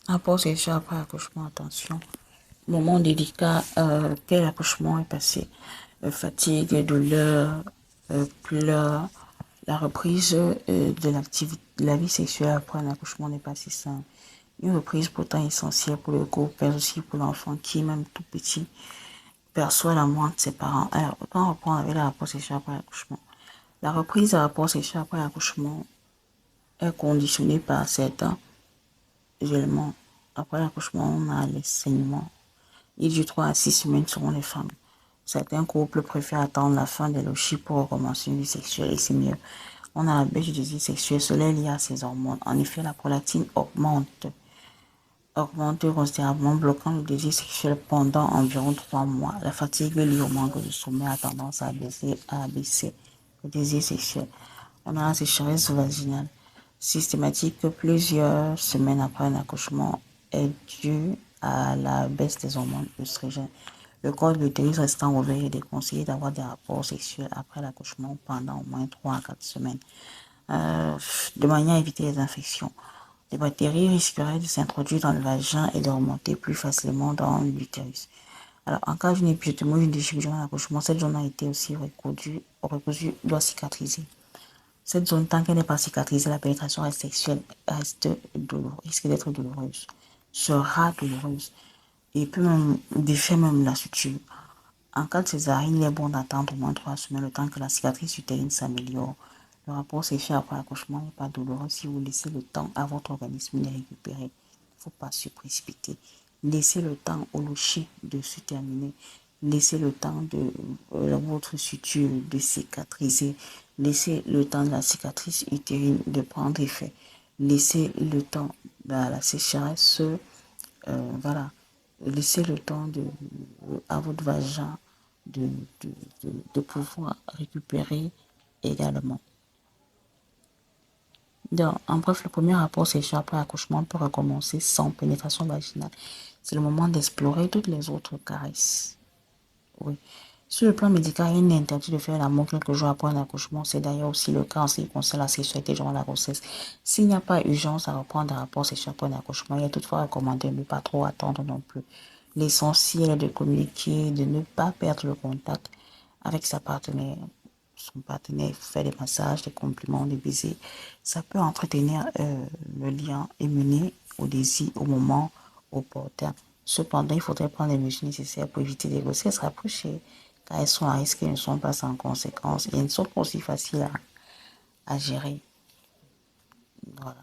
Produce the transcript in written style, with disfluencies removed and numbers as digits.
Rapport sexuel après accouchement, attention. Moment délicat, quel accouchement est passé. Fatigue, douleur, pleurs. La reprise de la vie sexuelle après un accouchement n'est pas si simple. Une reprise pourtant essentielle pour le couple, mais aussi pour l'enfant qui, même tout petit, perçoit l'amour de ses parents. Alors, autant reprendre avec le rapport sexuel après l'accouchement. La reprise du rapport sexuel après l'accouchement est conditionnée par certains éléments. Après l'accouchement, on a les saignements. Il dure 3 à 6 semaines selon les femmes. Certains couples préfèrent attendre la fin des logis pour recommencer une vie sexuelle et c'est mieux. On a la baisse du désir sexuel, cela est lié à ces hormones. En effet, la prolactine augmente considérablement, bloquant le désir sexuel pendant environ 3 mois. La fatigue liée au manque de sommeil a tendance à abaisser le désir sexuel. On a la sécheresse vaginale systématique plusieurs semaines après un accouchement est due à la baisse des hormones œstrogènes. Le corps de l'utérus restant ouvert, il est déconseillé d'avoir des rapports sexuels après l'accouchement pendant au moins 3 à 4 semaines, de manière à éviter les infections. Les bactéries risqueraient de s'introduire dans le vagin et de remonter plus facilement dans l'utérus. Alors, en cas d'une épisiotomie ou d'une déchirure durant l'accouchement, cette zone a été aussi recousue, doit cicatriser. Cette zone, tant qu'elle n'est pas cicatrisée, la pénétration sexuelle risque d'être douloureuse, sera douloureuse et peut même défaire même la suture. En cas de césarienne, il est bon d'attendre au moins 3 semaines le temps que la cicatrice utérine s'améliore. Le rapport sexuel après l'accouchement n'est pas douloureux si vous laissez le temps à votre organisme de récupérer. Il ne faut pas se précipiter. Laissez le temps au locher de se terminer. Laissez le temps de votre suture de cicatriser. Laissez le temps de la cicatrice utérine de prendre effet. Laissez le temps de la sécheresse, voilà. Laissez le temps à votre vagin de, de pouvoir récupérer également. Donc, en bref, le premier rapport sexuel après accouchement peut recommencer sans pénétration vaginale. C'est le moment d'explorer toutes les autres caresses. Oui. Sur le plan médical, il est interdit de faire l'amour quelques jours après un accouchement. C'est d'ailleurs aussi le cas en ce qui concerne la sexualité durant la grossesse. S'il n'y a pas urgence à reprendre un rapport sexuel après un accouchement, il est toutefois recommandé de ne pas trop attendre non plus. L'essentiel est de communiquer, de ne pas perdre le contact avec sa partenaire. Son partenaire, il faut faire des massages, des compliments, des baisers. Ça peut entretenir le lien et mener au désir au moment opportun. Cependant, il faudrait prendre les mesures nécessaires pour éviter des grossesses rapprochées, car elles sont à risque et ne sont pas sans conséquences et elles ne sont pas aussi faciles à gérer. Voilà.